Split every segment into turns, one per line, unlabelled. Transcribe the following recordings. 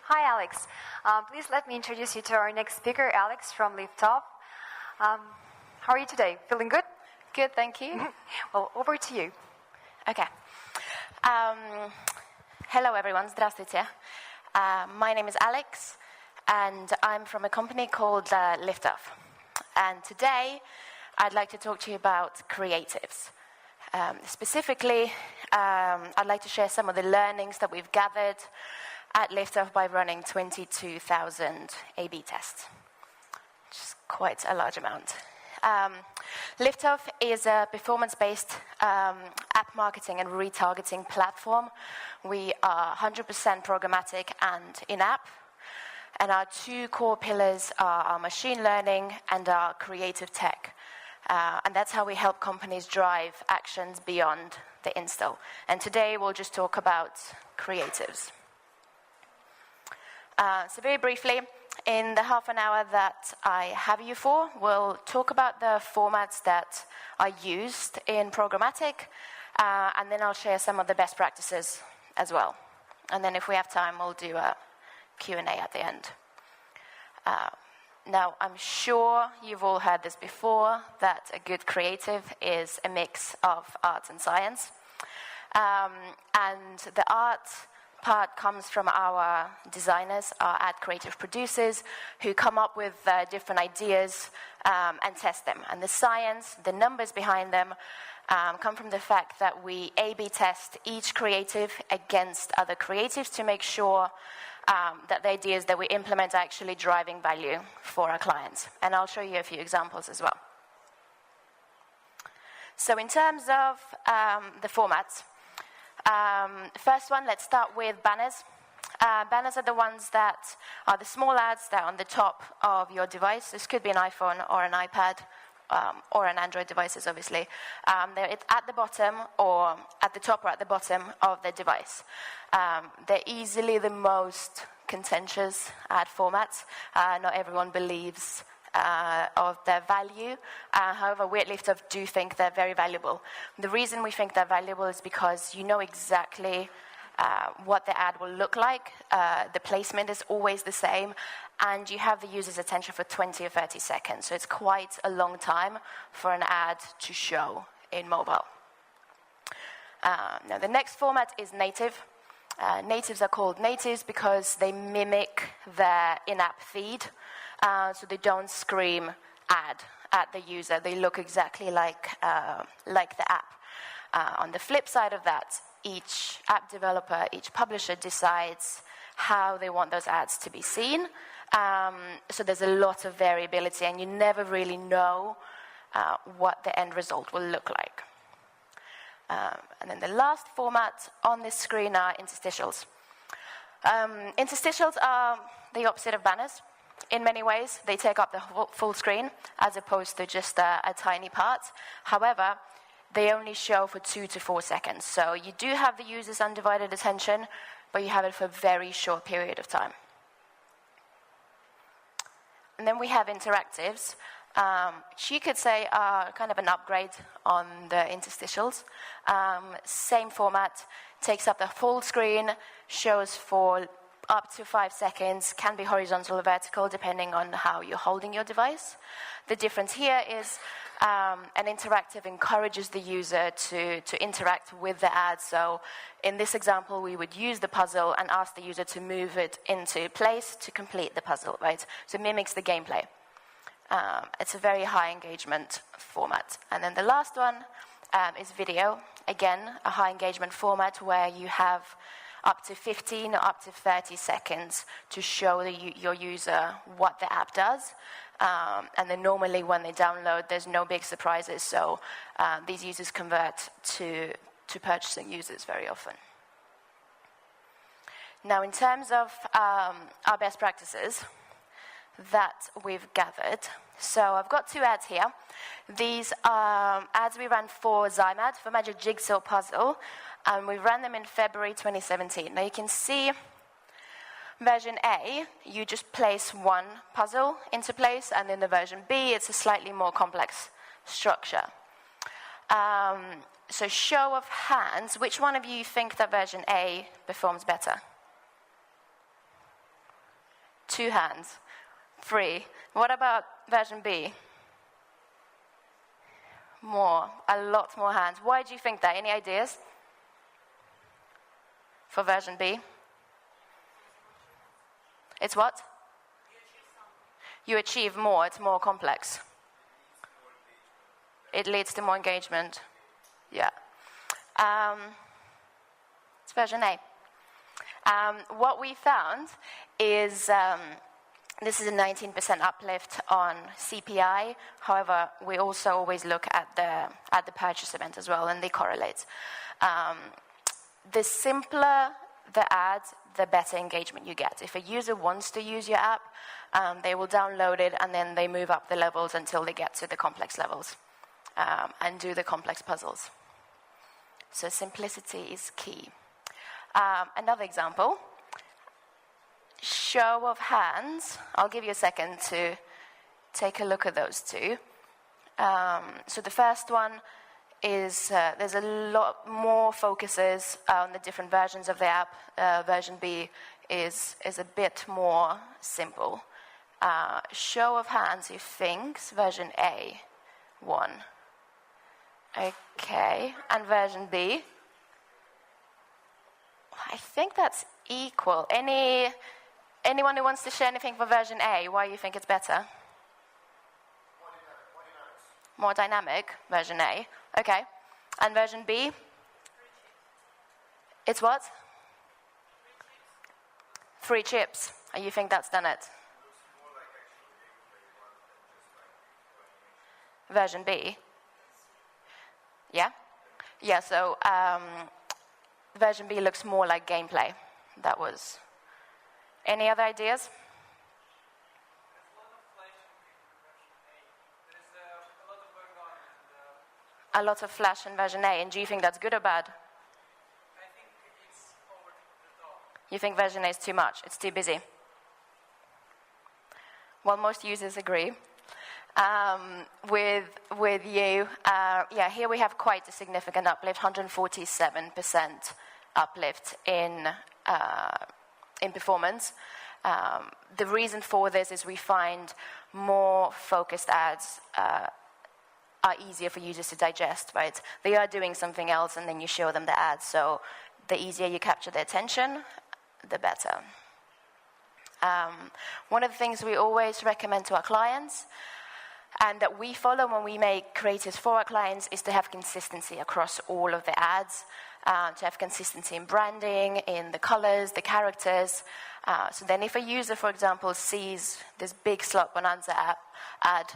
Hi, Alex. Please let me introduce you to our next speaker, Alex from Liftoff. How are you today? Feeling good?
Good, thank you.
Well, over to you.
Okay. Hello, everyone. Здравствуйте. My name is Alex, and I'm from a company called Liftoff. And today, I'd like to talk to you about creatives. Specifically, I'd like to share some of the learnings that we've gathered at Liftoff by running 22,000 A/B tests, which is quite a large amount. Liftoff is a performance-based app marketing and retargeting platform. We are 100% programmatic and in-app, and our two core pillars are our machine learning and our creative tech. And that's how we help companies drive actions beyond the install. And today we'll just talk about creatives. So very briefly, in the half an hour that I have you for, we'll talk about the formats that are used in programmatic, and then I'll share some of the best practices as well. And then if we have time, we'll do a Q&A at the end. Now, I'm sure you've all heard this before, that a good creative is a mix of art and science. And the art part comes from our designers, our ad creative producers, who come up with different ideas and test them. And the science, the numbers behind them, come from the fact that we A/B test each creative against other creatives to make sure that the ideas that we implement are actually driving value for our clients. And I'll show you a few examples as well. So in terms of the formats, first one, let's start with banners. Banners are the ones that are the small ads that are on the top of your device. This could be an iPhone or an iPad or an Android devices, obviously. They're at the bottom or at the top or at the bottom of the device. They're easily the most contentious ad formats. Not everyone believes of their value. However, we at Liftoff do think they're very valuable. The reason we think they're valuable is because you know exactly what the ad will look like. The placement is always the same, and you have the user's attention for 20 or 30 seconds. So it's quite a long time for an ad to show in mobile. Now, the next format is native. Natives are called natives because they mimic their in-app feed. So they don't scream ad at the user. They look exactly like the app. On the flip side of that, each app developer, each publisher decides how they want those ads to be seen. So there's a lot of variability, and you never really know what the end result will look like. And then the last format on this screen are interstitials. Interstitials are the opposite of banners. In many ways, they take up the full screen as opposed to just a tiny part. However, they only show for 2 to 4 seconds. So you do have the user's undivided attention, but you have it for a very short period of time. And then we have interactives, which you could say are kind of an upgrade on the interstitials. Same format, takes up the full screen, shows for up to 5 seconds, can be horizontal or vertical depending on how you're holding your device. The difference here is an interactive encourages the user to interact with the ad. So in this example, we would use the puzzle and ask the user to move it into place to complete the puzzle, right? So it mimics the gameplay. It's a very high engagement format. And then the last one is video. Again, a high engagement format where you have up to 15 or up to 30 seconds to show your user what the app does. And then normally when they download, there's no big surprises. So these users convert to purchasing users very often. Now, in terms of our best practices that we've gathered, so I've got 2 ads here. These are ads we ran for Zymad, for Magic Jigsaw Puzzle, and we ran them in February 2017. Now you can see version A, you just place one puzzle into place, and in the version B, it's a slightly more complex structure. So show of hands, which one of you think that version A performs better? 2 hands. 3. What about version B? More, a lot more hands. Why do you think that? Any ideas for version B? It's what? You achieve more, it's more complex. It leads to more engagement. Yeah. It's version A. What we found is this is a 19% uplift on CPI. However, we also always look at the purchase event as well, and they correlate. The simpler the ad, the better engagement you get. If a user wants to use your app, they will download it, and then they move up the levels until they get to the complex levels and do the complex puzzles. So simplicity is key. Another example, show of hands. I'll give you a second to take a look at those two. So the first one is there's a lot more focuses on the different versions of the app. Version B is a bit more simple. Show of hands, who thinks version A won? Okay, and version B? I think that's equal. Anyone who wants to share anything for version A, why you think it's better? More dynamic, version A. Okay. And version B? It's what? 3 chips. And you think that's done it? Version B? Yeah? Yeah, so version B looks more like gameplay. That was... Any other ideas? A lot of flash in version A, and do you think that's good or bad?
I think it's over the top.
You think version A is too much, it's too busy? Well, most users agree with you. Yeah, here we have quite a significant uplift, 147% uplift in performance. The reason for this is we find more focused ads are easier for users to digest, right? They are doing something else, and then you show them the ads. So the easier you capture their attention, the better. One of the things we always recommend to our clients, and that we follow when we make creatives for our clients, is to have consistency across all of the ads, to have consistency in branding, in the colors, the characters. So then if a user, for example, sees this big Slot Bonanza ad,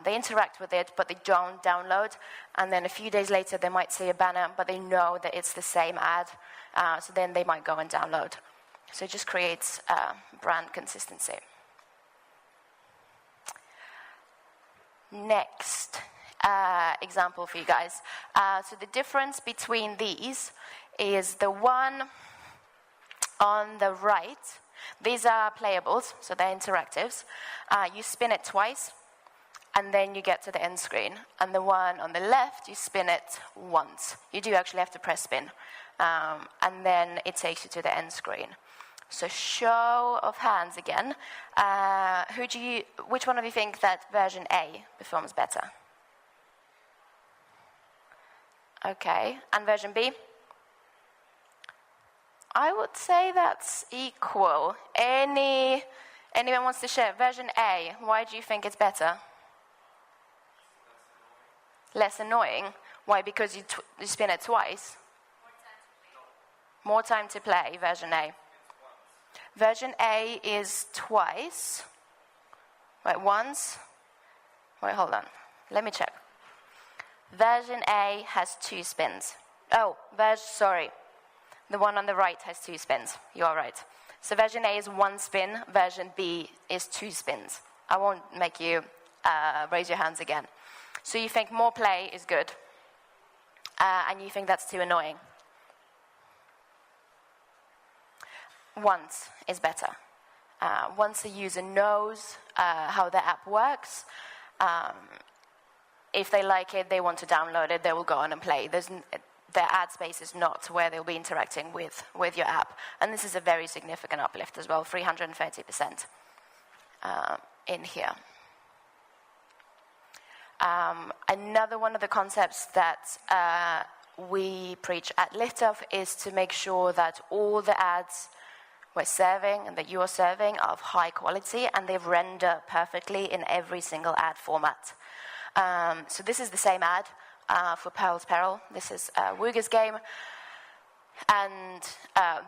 they interact with it, but they don't download. And then a few days later, they might see a banner, but they know that it's the same ad. So then they might go and download. So it just creates brand consistency. Next example for you guys. So the difference between these is the one on the right. These are playables, so they're interactives. You spin it twice, and then you get to the end screen. And the one on the left, you spin it once. You do actually have to press spin. And then it takes you to the end screen. So show of hands again. Which one of you think that version A performs better? Okay, and version B? I would say that's equal. Anyone wants to share? Version A, why do you think it's better? Less annoying. Why? Because you spin it twice? More time to play, version A. Version A is twice. Wait, once. Wait, hold on. Let me check. Version A has 2 spins. Oh, sorry. The one on the right has 2 spins. You are right. So version A is 1 spin. Version B is 2 spins. I won't make you raise your hands again. So you think more play is good. And you think that's too annoying. Once is better. Once the user knows how the app works, if they like it, they want to download it, they will go on and play. their ad space is not where they'll be interacting with your app. And this is a very significant uplift as well, 330% in here. Another one of the concepts that we preach at Liftoff is to make sure that all the ads we're serving and that you are serving are of high quality and they render perfectly in every single ad format. So this is the same ad for Pearl's Peril. This is Wooga's game. And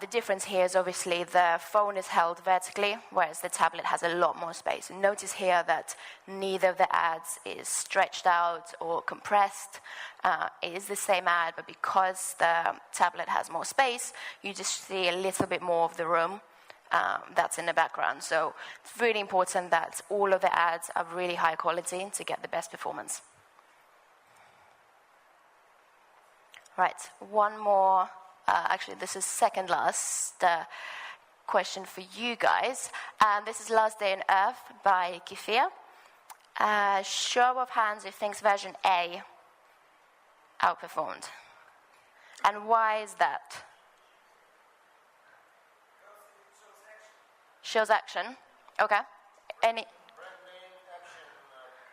the difference here is obviously the phone is held vertically, whereas the tablet has a lot more space. And notice here that neither of the ads is stretched out or compressed. It is the same ad, but because the tablet has more space, you just see a little bit more of the room that's in the background. So it's really important that all of the ads are really high quality to get the best performance. Right, one more. Actually, this is second last question for you guys. This is Last Day on Earth by Kefir. Show of hands who thinks version A outperformed. And why is that? Shows action. Okay. Any?
Brand name, action,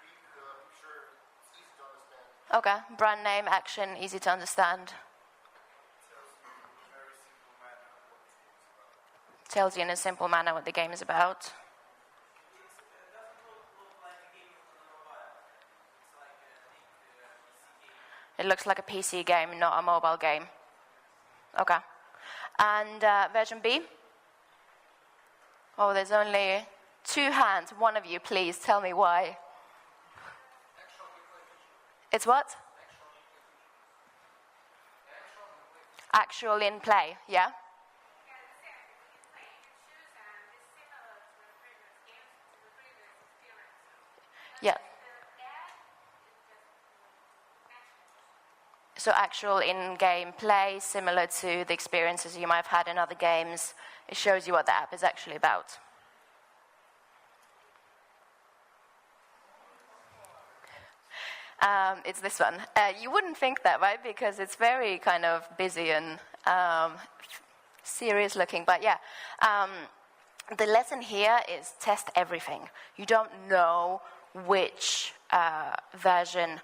picture, it's easy to understand.
Okay. Brand name, action, easy to understand. Tells you in a simple manner what the game is about. It looks like a PC game, not a mobile game. Okay. And version B? Oh, there's only 2 hands. One of you, please, tell me why. It's what? Actual in play, yeah? Yeah. So actual in-game play, similar to the experiences you might have had in other games. It shows you what the app is actually about. It's this one. You wouldn't think that, right? Because it's very kind of busy and serious looking. But yeah, the lesson here is test everything. You don't know which version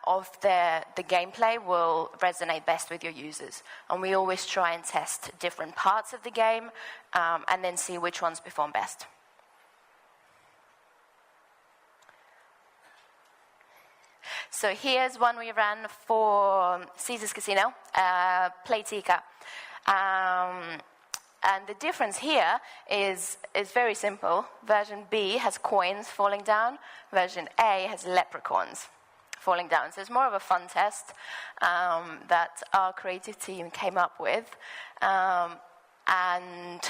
of the gameplay will resonate best with your users. And we always try and test different parts of the game and then see which ones perform best. So here's one we ran for Caesar's Casino, Playtika. And the difference here is very simple. Version B has coins falling down. Version A has leprechauns falling down. So it's more of a fun test that our creative team came up with. And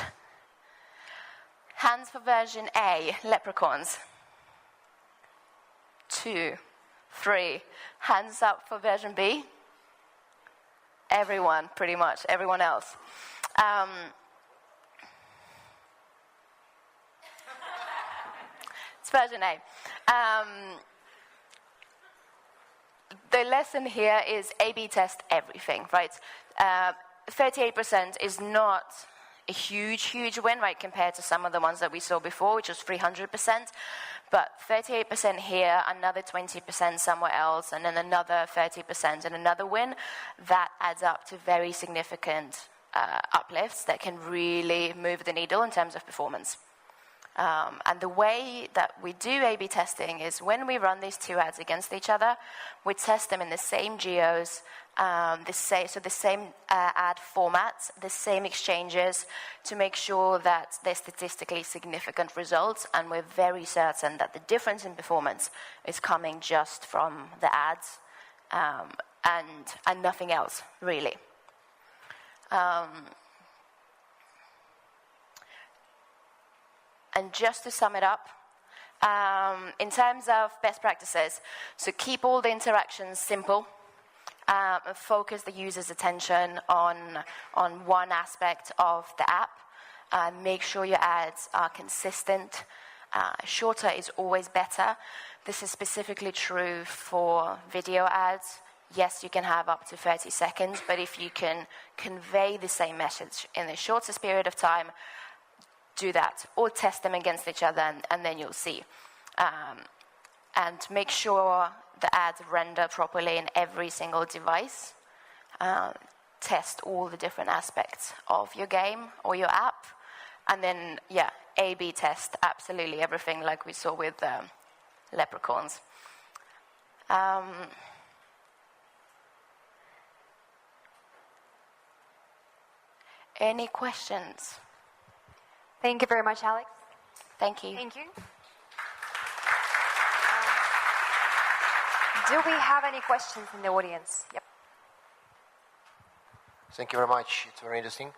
hands for version A, leprechauns. 2, 3. Hands up for version B. Everyone, pretty much. Everyone else. It's version A. The lesson here is A/B test everything, right? 38% is not a huge win, right, compared to some of the ones that we saw before, which was 300%. But 38% here, another 20% somewhere else, and then another 30% and another win. That adds up to very significant uplifts that can really move the needle in terms of performance. And the way that we do A/B testing is when we run these 2 ads against each other, we test them in the same geos, the same ad formats, the same exchanges, to make sure that they're statistically significant results, and we're very certain that the difference in performance is coming just from the ads and nothing else, really. And just to sum it up, in terms of best practices, so keep all the interactions simple, focus the user's attention on one aspect of the app, make sure your ads are consistent. Shorter is always better. This is specifically true for video ads. yes, you can have up to 30 seconds, but if you can convey the same message in the shortest period of time, do that. Or test them against each other, and then you'll see. And make sure the ads render properly in every single device. Test all the different aspects of your game or your app. And then, A/B test absolutely everything, like we saw with leprechauns. Any questions?
Thank you very much, Alex.
Thank you.
Thank you. Do we have any questions in the audience? Yep.
Thank you very much. It's very interesting.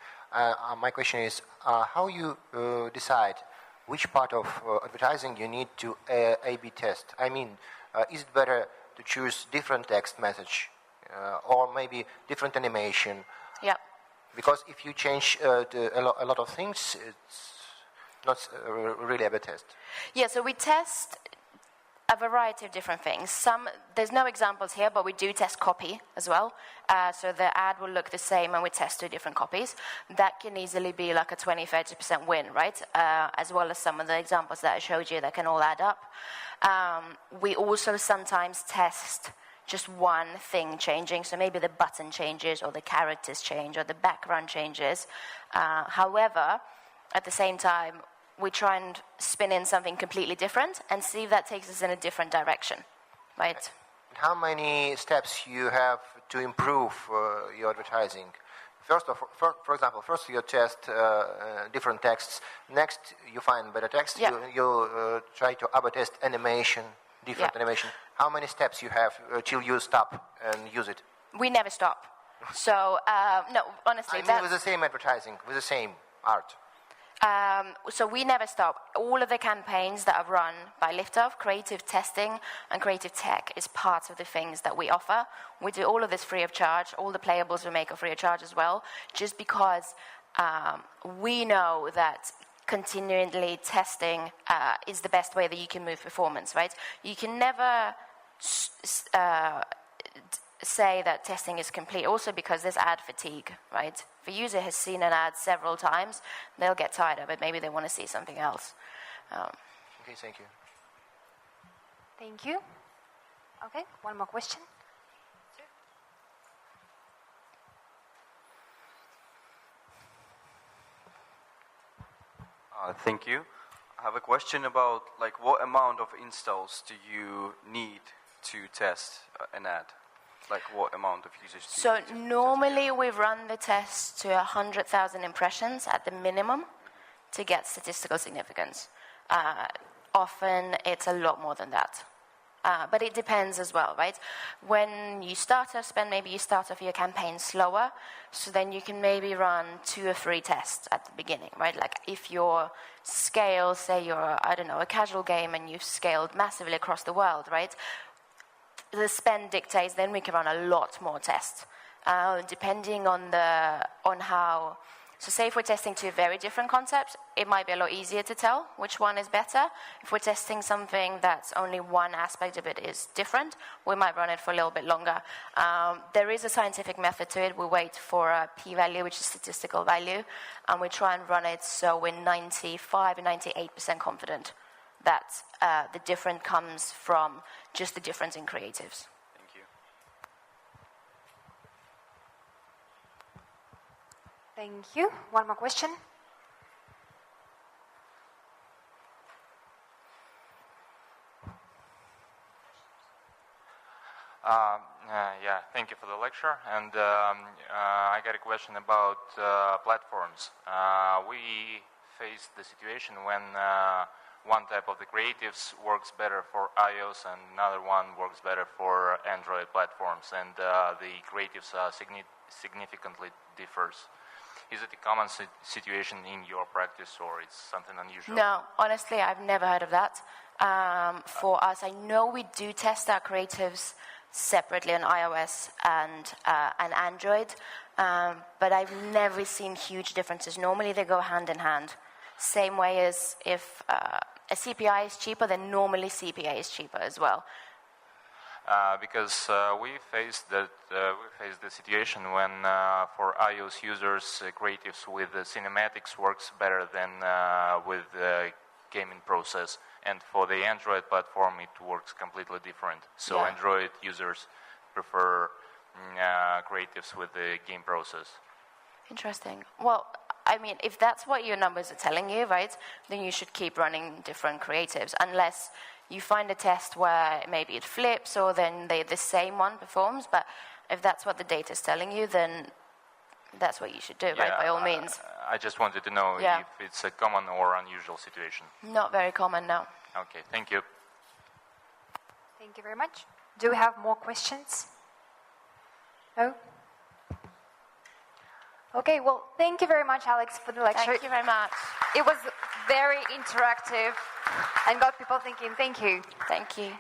My question is, how you decide which part of advertising you need to A/B test? I mean, is it better to choose different text message or maybe different animation?
Yeah.
Because if you change a lot of things, it's not really a test.
Yeah, so we test a variety of different things. There's no examples here, but we do test copy as well. So the ad will look the same and we test 2 different copies. That can easily be like a 20-30% win, right? As well as some of the examples that I showed you that can all add up. We also sometimes test just one thing changing. So maybe the button changes or the characters change or the background changes. However, at the same time, we try and spin in something completely different and see if that takes us in a different direction, right?
How many steps you have to improve your advertising? For example, first you test different texts. Next, you find better text.
Yeah.
You try to A/B test animation, different animation. How many steps you have till you stop and use it?
We never stop. So, no, honestly,
I mean with the same advertising, with the same art.
So we never stop. All of the campaigns that are run by Liftoff, creative testing and creative tech is part of the things that we offer. We do all of this free of charge. All the playables we make are free of charge as well, just because we know that continually testing is the best way that you can move performance, right? You can never say that testing is complete, also because there's ad fatigue, right? If a user has seen an ad several times, they'll get tired of it. Maybe they want to see something else.
Okay, thank you.
Thank you. Okay, one more question.
Thank you. I have a question about what amount of installs do you need to test an ad? What amount of users do you need to
normally we run the test to 100,000 impressions at the minimum to get statistical significance. Often it's a lot more than that. But it depends as well, right? When you start off, maybe you start off your campaign slower, so then you can maybe run 2 or 3 tests at the beginning, right? Like if your scale, say you're, a casual game and you've scaled massively across the world, right? The spend dictates, then we can run a lot more tests, depending on how. So say if we're testing 2 very different concepts, it might be a lot easier to tell which one is better. If we're testing something that's only one aspect of it is different, we might run it for a little bit longer. There is a scientific method to it. We wait for a p-value, which is statistical value, and we try and run it so we're 95 and 98% confident that the difference comes from just the difference in creatives.
Thank you.
Thank you. One more question.
Thank you for the lecture. And I got a question about platforms. We face the situation when one type of the creatives works better for iOS and another one works better for Android platforms, and the creatives significantly differs. Is it a common situation in your practice, or it's something unusual?
No, honestly, I've never heard of that. For us, I know we do test our creatives separately on iOS and Android, but I've never seen huge differences. Normally, they go hand in hand. Same way as if a CPI is cheaper, then normally CPA is cheaper as well.
Because we faced the situation when for iOS users creatives with cinematics works better than with the gaming process, and for the Android platform it works completely different. So Android users prefer creatives with the game process.
Interesting. Well, I mean, if that's what your numbers are telling you, right, then you should keep running different creatives, unless you find a test where maybe it flips or then the same one performs. But if that's what the data is telling you, then that's what you should do, right, by all means.
I just wanted to know if it's a common or unusual situation.
Not very common, no.
Okay, thank you.
Thank you very much. Do we have more questions? No? Okay, well, thank you very much, Alex, for the lecture.
Thank you very much.
It was very interactive and got people thinking. Thank you.
Thank you.